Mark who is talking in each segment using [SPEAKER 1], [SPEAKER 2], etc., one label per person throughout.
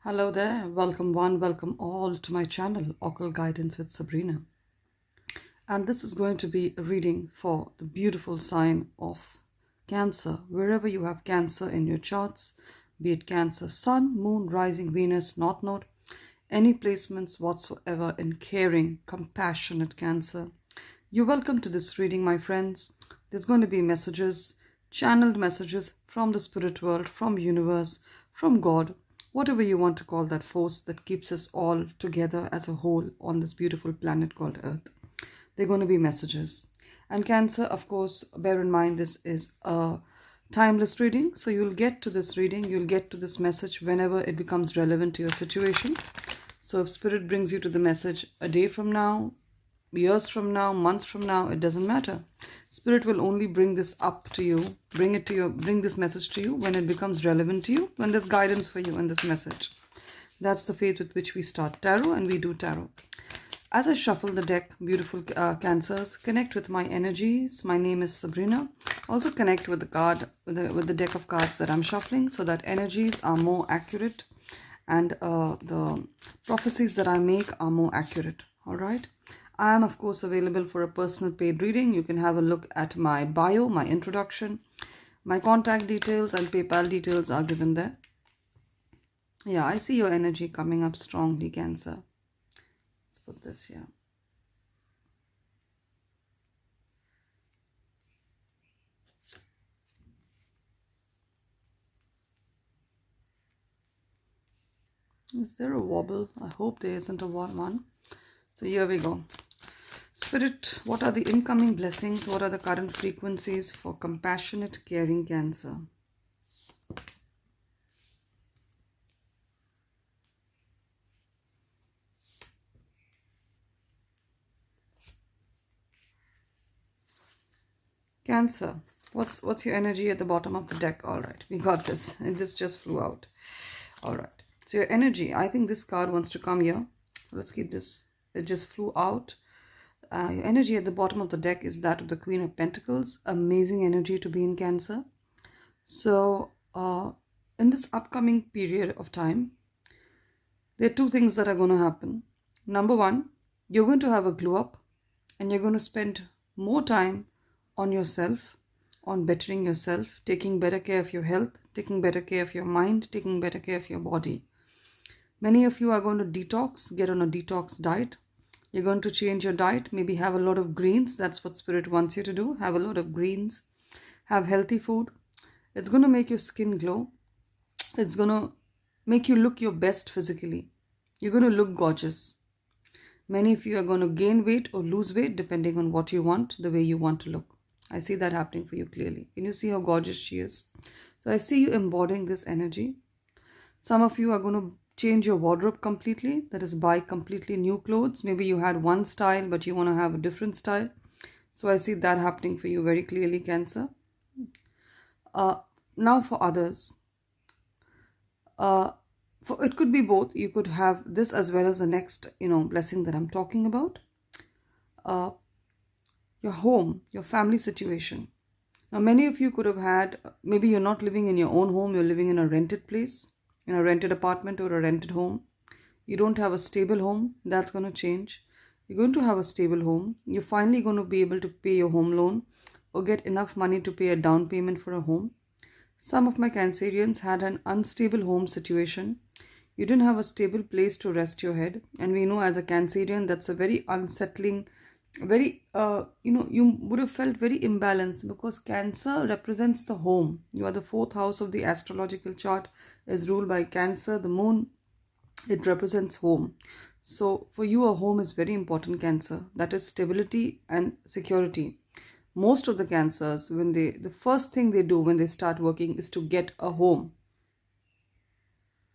[SPEAKER 1] Hello there, welcome one, welcome all to my channel, Occult Guidance with Sabrina. And this is going to be a reading for the beautiful sign of Cancer. Wherever you have Cancer in your charts, be it Cancer, Sun, Moon, Rising, Venus, North Node, any placements whatsoever in caring, compassionate Cancer. You're welcome to this reading, my friends. There's going to be messages, channeled messages from the spirit world, from universe, from God, whatever you want to call that force that keeps us all together as a whole on this beautiful planet called Earth. They're going to be messages. And Cancer, of course, bear in mind this is a timeless reading. So you'll get to this reading, you'll get to this message whenever it becomes relevant to your situation. So if Spirit brings you to the message a day from now, years from now, months from now, it doesn't matter. Spirit will only bring this up to you, bring this message to you when it becomes relevant to you, when there's guidance for you in this message. That's the faith with which we start tarot, and we do tarot. As I shuffle the deck, beautiful Cancers, connect with my energies. My name is Sabrina. Also connect with the card, with the deck of cards that I'm shuffling, so that energies are more accurate and the prophecies that I make are more accurate. All right. I am, of course, available for a personal paid reading. You can have a look at my bio, my introduction. My contact details and PayPal details are given there. Yeah, I see your energy coming up strongly, Cancer. Let's put this here. Is there a wobble? I hope there isn't a one. So here we go. Spirit, what are the incoming blessings? What are the current frequencies for compassionate, caring Cancer? Cancer, what's your energy at the bottom of the deck? All right, we got this. This just flew out. All right. So your energy, I think this card wants to come here. Let's keep this. It just flew out. Your energy at the bottom of the deck is that of the Queen of Pentacles. Amazing energy to be in Cancer. So in this upcoming period of time, there are two things that are going to happen. Number one, you're going to have a glow up and you're going to spend more time on yourself, on bettering yourself, taking better care of your health, taking better care of your mind, taking better care of your body. Many of you are going to detox, get on a detox diet. You're going to change your diet, maybe have a lot of greens. That's what Spirit wants you to do. Have a lot of greens. Have healthy food. It's going to make your skin glow. It's going to make you look your best physically. You're going to look gorgeous. Many of you are going to gain weight or lose weight depending on what you want, the way you want to look. I see that happening for you clearly. Can you see how gorgeous she is? So I see you embodying this energy. Some of you are going to change your wardrobe completely. That is, buy completely new clothes. Maybe you had one style, but you want to have a different style. So I see that happening for you very clearly, Cancer. Now for others. It could be both. You could have this as well as the next, blessing that I'm talking about. Your home, your family situation. Now, many of you could have had, maybe you're not living in your own home, you're living in a rented place, in a rented apartment or a rented home. You don't have a stable home. That's going to change. You're going to have a stable home. You're finally going to be able to pay your home loan or get enough money to pay a down payment for a home. Some of my Cancerians had an unstable home situation. You didn't have a stable place to rest your head. And we know as a Cancerian, that's a very unsettling, very, you would have felt very imbalanced because Cancer represents the home. You are the fourth house of the astrological chart is ruled by Cancer. The moon, it represents home. So for you, a home is very important, Cancer. That is stability and security. Most of the Cancers, the first thing they do when they start working is to get a home.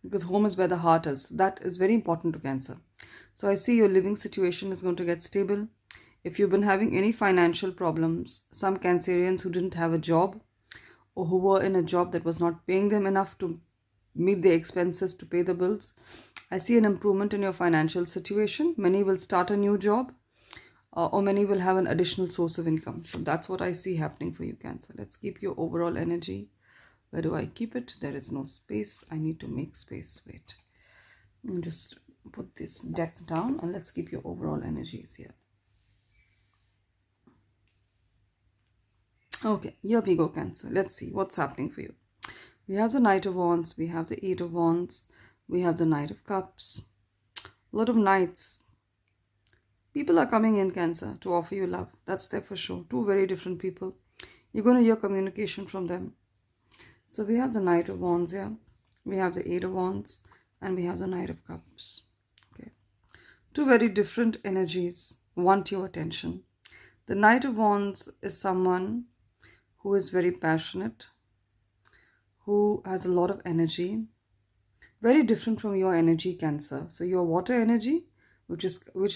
[SPEAKER 1] Because home is where the heart is. That is very important to Cancer. So I see your living situation is going to get stable. If you've been having any financial problems, some Cancerians who didn't have a job or who were in a job that was not paying them enough to meet their expenses, to pay the bills, I see an improvement in your financial situation. Many will start a new job or many will have an additional source of income. So that's what I see happening for you, Cancer. Let's keep your overall energy. Where do I keep it? There is no space. I need to make space. Wait. And just put this deck down and let's keep your overall energies here. Okay, here we go, Cancer. Let's see what's happening for you. We have the Knight of Wands, we have the Eight of Wands, we have the Knight of Cups. A lot of knights. People are coming in, Cancer, to offer you love. That's there for sure. Two very different people. You're going to hear communication from them. So we have the Knight of Wands here. We have the Eight of Wands. And we have the Knight of Cups. Okay. Two very different energies want your attention. The Knight of Wands is someone who is very passionate, who has a lot of energy. Very different from your energy, Cancer. So your water energy, which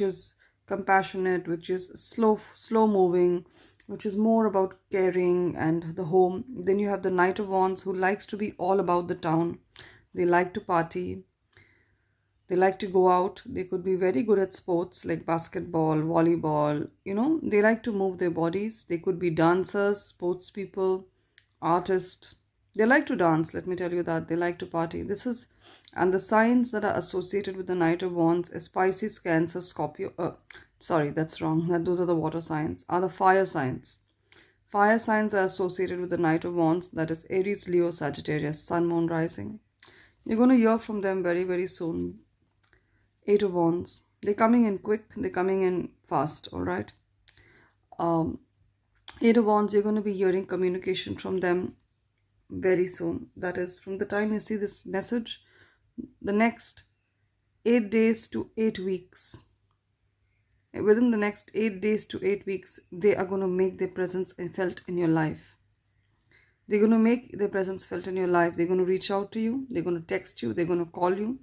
[SPEAKER 1] is compassionate, which is slow moving, which is more about caring and the home. Then you have the Knight of Wands, who likes to be all about the town. They like to party. They like to go out. They could be very good at sports like basketball, volleyball. They like to move their bodies. They could be dancers, sports people, artists. They like to dance, let me tell you that. They like to party. And the signs that are associated with the Knight of Wands is Pisces, Cancer, Scorpio. Sorry, that's wrong. Those are the water signs. Are the fire signs. Fire signs are associated with the Knight of Wands. That is Aries, Leo, Sagittarius, Sun, Moon, Rising. You're going to hear from them very, very soon. Eight of Wands. They're coming in quick. They're coming in fast. All right. Eight of Wands. You're going to be hearing communication from them very soon. That is from the time you see this message, the next 8 days to 8 weeks. Within the next 8 days to 8 weeks, they are going to make their presence felt in your life. They're going to make their presence felt in your life. They're going to reach out to you. They're going to text you. They're going to call you.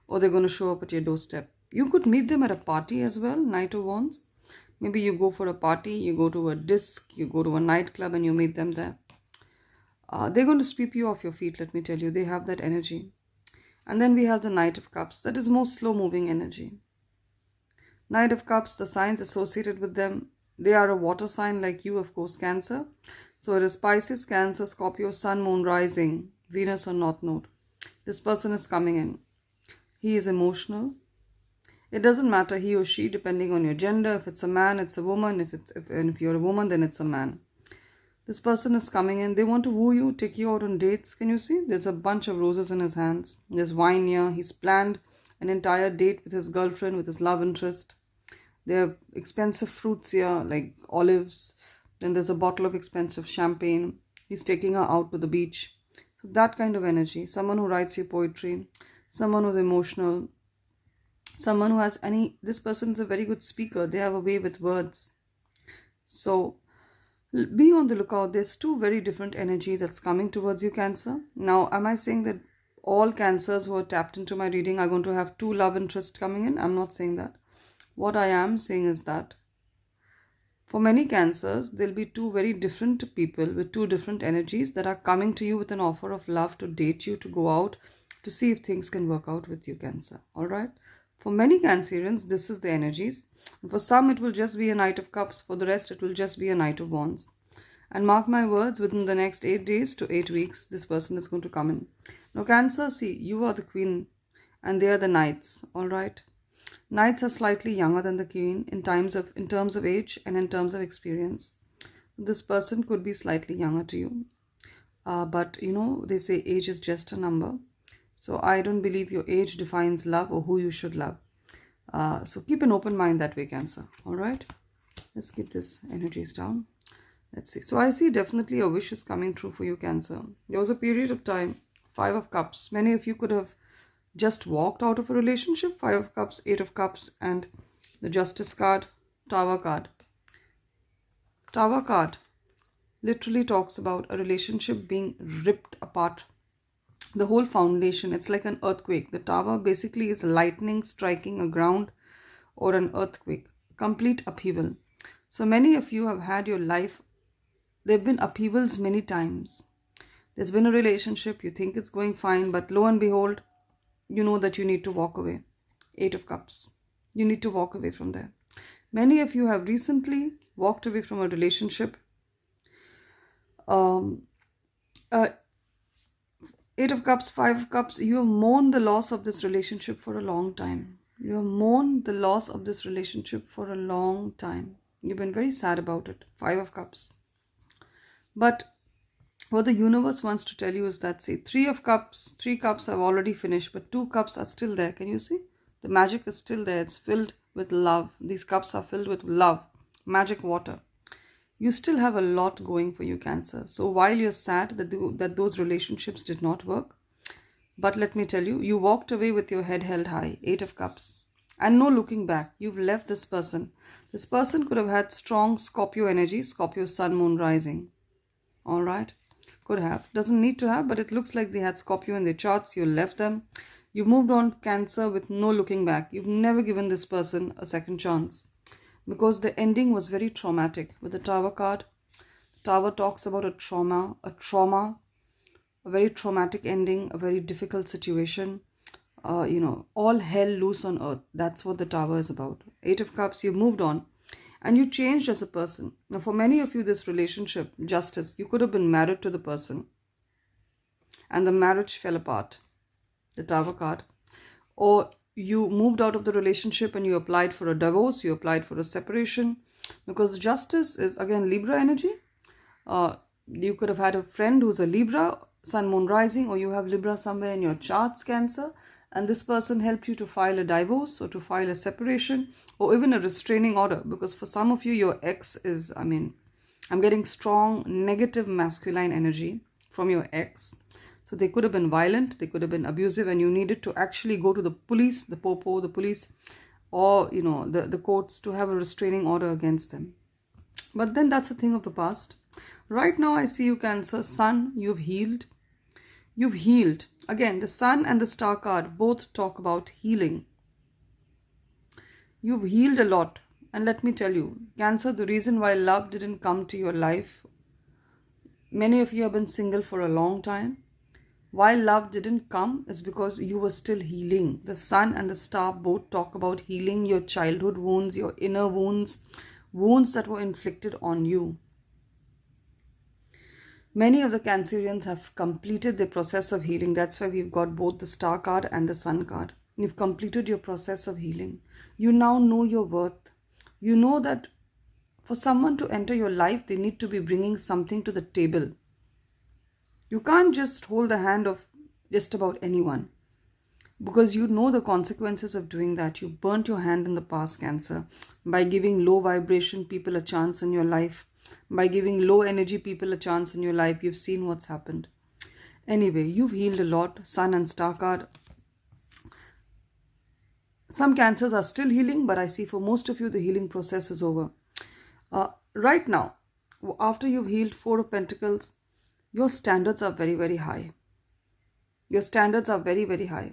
[SPEAKER 1] Or they're going to show up at your doorstep. You could meet them at a party as well, Knight of Wands. Maybe you go for a party, you go to a disc, you go to a nightclub and you meet them there. They're going to sweep you off your feet, let me tell you. They have that energy. And then we have the Knight of Cups. That is more slow-moving energy. Knight of Cups, the signs associated with them, they are a water sign like you, of course, Cancer. So it is Pisces, Cancer, Scorpio, Sun, Moon, Rising, Venus or North Node. This person is coming in. He is emotional. It doesn't matter he or she, depending on your gender. If it's a man, it's a woman. If you're a woman, then it's a man. This person is coming in. They want to woo you, take you out on dates. Can you see? There's a bunch of roses in his hands. There's wine here. He's planned an entire date with his girlfriend, with his love interest. There are expensive fruits here, like olives. Then there's a bottle of expensive champagne. He's taking her out to the beach. So that kind of energy. Someone who writes you poetry. Someone who's emotional. Someone who has this person is a very good speaker. They have a way with words. So be on the lookout. There's two very different energy that's coming towards you, Cancer. Now, am I saying that all Cancers who are tapped into my reading are going to have two love interests coming in? I'm not saying that. What I am saying is that for many Cancers, there'll be two very different people with two different energies that are coming to you with an offer of love to date you, to go out, to see if things can work out with you, Cancer. All right. For many Cancerians, this is the energies. And for some, it will just be a Knight of Cups. For the rest, it will just be a Knight of Wands. And mark my words, within the next 8 days to 8 weeks, this person is going to come in. Now, Cancer, see, you are the Queen and they are the Knights. All right. Knights are slightly younger than the Queen in terms of age and in terms of experience. This person could be slightly younger to you. But, they say age is just a number. So I don't believe your age defines love or who you should love. So keep an open mind that way, Cancer. All right. Let's keep this energies down. Let's see. So I see definitely a wish is coming true for you, Cancer. There was a period of time, 5 of Cups. Many of you could have just walked out of a relationship. 5 of Cups, 8 of Cups, and the Justice card, Tower card. Tower card literally talks about a relationship being ripped apart. The whole foundation, it's like an earthquake. The Tower basically is lightning striking a ground or an earthquake. Complete upheaval. So many of you have had your life, there have been upheavals many times. There's been a relationship, you think it's going fine, but lo and behold, you know that you need to walk away. 8 of Cups. You need to walk away from there. Many of you have recently walked away from a relationship. Eight of Cups, Five of Cups, you have mourned the loss of this relationship for a long time. You have mourned the loss of this relationship for a long time. You've been very sad about it. Five of Cups. But what the universe wants to tell you is that, see, Three cups have already finished, but two cups are still there. Can you see? The magic is still there. It's filled with love. These cups are filled with love, magic water. You still have a lot going for you, Cancer. So while you're sad that those relationships did not work, but let me tell you, you walked away with your head held high, Eight of Cups. And no looking back. You've left this person. This person could have had strong Scorpio energy, Scorpio sun, moon, rising. All right. Could have. Doesn't need to have, but it looks like they had Scorpio in their charts. You left them. You moved on, Cancer, with no looking back. You've never given this person a second chance, because the ending was very traumatic. With the Tower card, the Tower talks about a trauma, a very traumatic ending, a very difficult situation. All hell loose on earth. That's what the Tower is about. Eight of Cups, you moved on and you changed as a person. Now, for many of you, this relationship, Justice, you could have been married to the person and the marriage fell apart. The Tower card. Or you moved out of the relationship and you applied for a divorce, you applied for a separation, because the Justice is again Libra energy. You could have had a friend who's a Libra, sun, moon, rising, or you have Libra somewhere in your charts, Cancer, and this person helped you to file a divorce or to file a separation or even a restraining order, because for some of you, your ex is, I'm getting strong negative masculine energy from your ex. So they could have been violent, they could have been abusive, and you needed to actually go to the police, the popo, the police, or, the courts to have a restraining order against them. But then that's a thing of the past. Right now, I see you, Cancer, Sun, you've healed. You've healed. Again, the Sun and the Star card both talk about healing. You've healed a lot. And let me tell you, Cancer, the reason why love didn't come to your life, many of you have been single for a long time. Why love didn't come is because you were still healing. The Sun and the Star both talk about healing your childhood wounds, your inner wounds, wounds that were inflicted on you. Many of the Cancerians have completed the process of healing. That's why we've got both the Star card and the Sun card. You've completed your process of healing. You now know your worth. You know that for someone to enter your life, they need to be bringing something to the table. You can't just hold the hand of just about anyone, because you know the consequences of doing that. You burnt your hand in the past, Cancer, by giving low vibration people a chance in your life. By giving low energy people a chance in your life, you've seen what's happened. Anyway, you've healed a lot. Sun and Star card. Some Cancers are still healing, but I see for most of you, the healing process is over. Right now, after you've healed, Four of Pentacles, your standards are very, very high. Your standards are very, very high.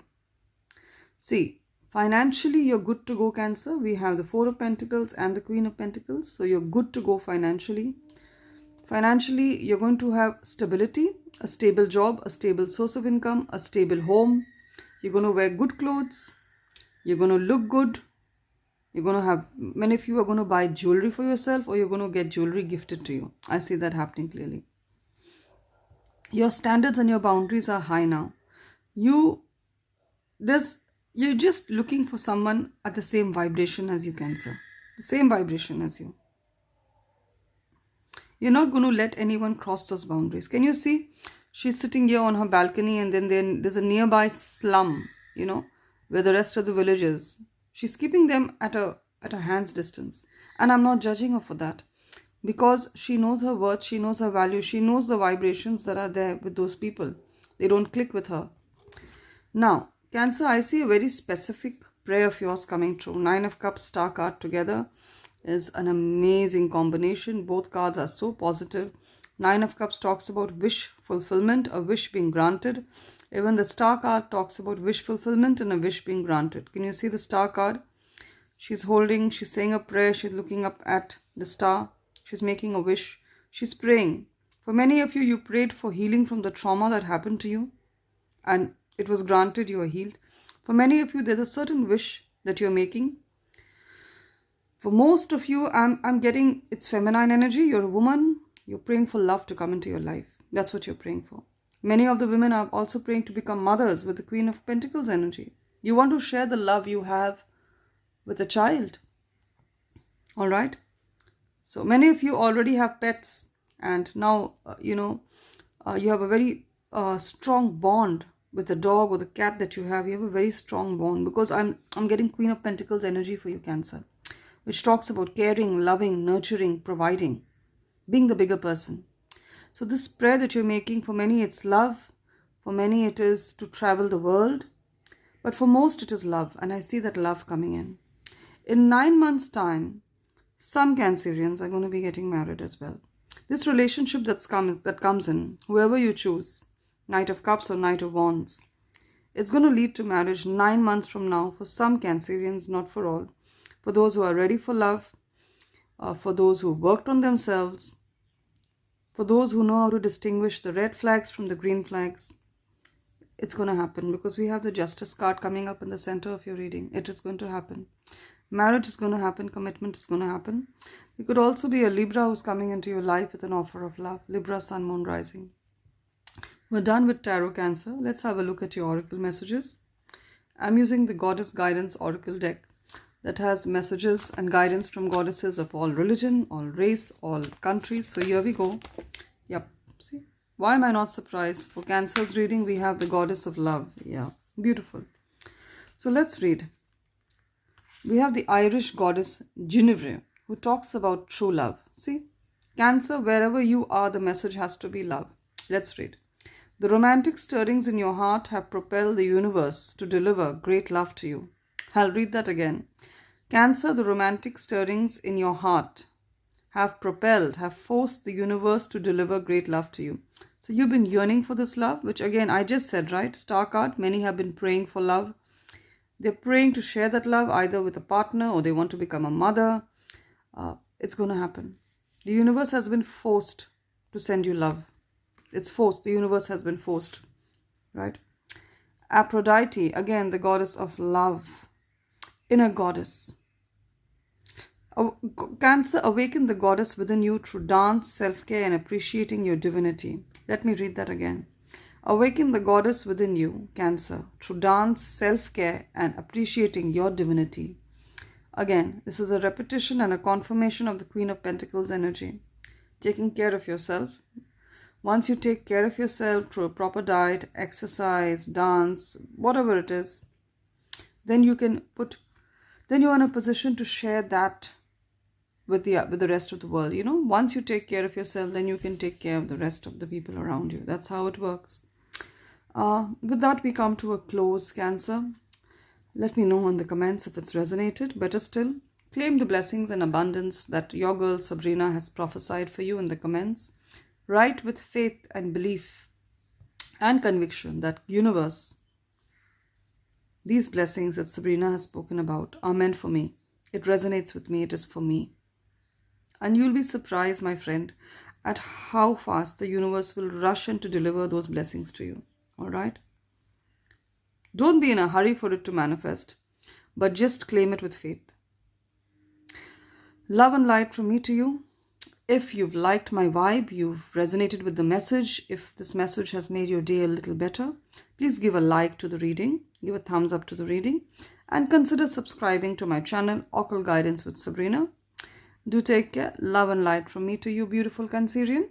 [SPEAKER 1] See, financially, you're good to go, Cancer. We have the Four of Pentacles and the Queen of Pentacles. So you're good to go financially. Financially, you're going to have stability, a stable job, a stable source of income, a stable home. You're going to wear good clothes. You're going to look good. You're going to have, many of you are going to buy jewelry for yourself, or you're going to get jewelry gifted to you. I see that happening clearly. Your standards and your boundaries are high now. You're just looking for someone at the same vibration as you, Cancer. The same vibration as you. You're not going to let anyone cross those boundaries. Can you see? She's sitting here on her balcony, and then there's a nearby slum, where the rest of the village is. She's keeping them at a hand's distance. And I'm not judging her for that, because she knows her worth, she knows her value, she knows the vibrations that are there with those people. They don't click with her. Now, Cancer, I see a very specific prayer of yours coming true. Nine of Cups, Star card together is an amazing combination. Both cards are so positive. Nine of Cups talks about wish fulfillment, a wish being granted. Even the Star card talks about wish fulfillment and a wish being granted. Can you see the Star card? She's saying a prayer, she's looking up at the star. She's making a wish. She's praying. For many of you, you prayed for healing from the trauma that happened to you, and it was granted, you are healed. For many of you, there's a certain wish that you're making. For most of you, I'm getting it's feminine energy. You're a woman. You're praying for love to come into your life. That's what you're praying for. Many of the women are also praying to become mothers with the Queen of Pentacles energy. You want to share the love you have with a child. All right. So many of you already have pets, and now, you have a very strong bond with the dog or the cat that you have. You have a very strong bond, because I'm getting Queen of Pentacles energy for you, Cancer, which talks about caring, loving, nurturing, providing, being the bigger person. So this prayer that you're making, for many it's love, for many it is to travel the world, but for most it is love, and I see that love coming in. In 9 months' time, some Cancerians are going to be getting married as well. This relationship that comes in, whoever you choose, Knight of Cups or Knight of Wands, it's going to lead to marriage 9 months from now for some Cancerians, not for all. For those who are ready for love, for those who worked on themselves, for those who know how to distinguish the red flags from the green flags, it's going to happen, because we have the Justice card coming up in the center of your reading. It is going to happen. Marriage is going to happen. Commitment is going to happen. It could also be a Libra who's coming into your life with an offer of love. Libra, Sun, Moon, Rising. We're done with Tarot, Cancer. Let's have a look at your Oracle messages. I'm using the Goddess Guidance Oracle deck that has messages and guidance from goddesses of all religion, all race, all countries. So here we go. Yep. See? Why am I not surprised? For Cancer's reading, we have the Goddess of Love. Yeah. Beautiful. So let's read. We have the Irish goddess Guinevere, who talks about true love. See? Cancer, wherever you are, the message has to be love. Let's read. The romantic stirrings in your heart have propelled the universe to deliver great love to you. I'll read that again. Cancer, the romantic stirrings in your heart have forced the universe to deliver great love to you. So you've been yearning for this love, which again, I just said, right? Star card, many have been praying for love. They're praying to share that love either with a partner, or they want to become a mother. It's going to happen. The universe has been forced to send you love. It's forced. The universe has been forced, right? Aphrodite, again, the goddess of love, inner goddess. Cancer, awaken the goddess within you through dance, self-care, and appreciating your divinity. Let me read that again. Awaken the goddess within you, Cancer, through dance, self-care, and appreciating your divinity. Again, this is a repetition and a confirmation of the Queen of Pentacles energy. Taking care of yourself. Once you take care of yourself through a proper diet, exercise, dance, whatever it is, then you're in a position to share that with the rest of the world. Once you take care of yourself, then you can take care of the rest of the people around you. That's how it works. With that, we come to a close, Cancer. Let me know in the comments if it's resonated. Better still, claim the blessings and abundance that your girl Sabrina has prophesied for you in the comments. Write with faith and belief and conviction that universe, these blessings that Sabrina has spoken about are meant for me. It resonates with me. It is for me. And you'll be surprised, my friend, at how fast the universe will rush in to deliver those blessings to you. All right? Don't be in a hurry for it to manifest, but just claim it with faith. Love and light from me to you. If you've liked my vibe, you've resonated with the message, if this message has made your day a little better, please give a like to the reading, give a thumbs up to the reading, and consider subscribing to my channel, Occult Guidance with Sabrina. Do take care. Love and light from me to you, beautiful Cancerian.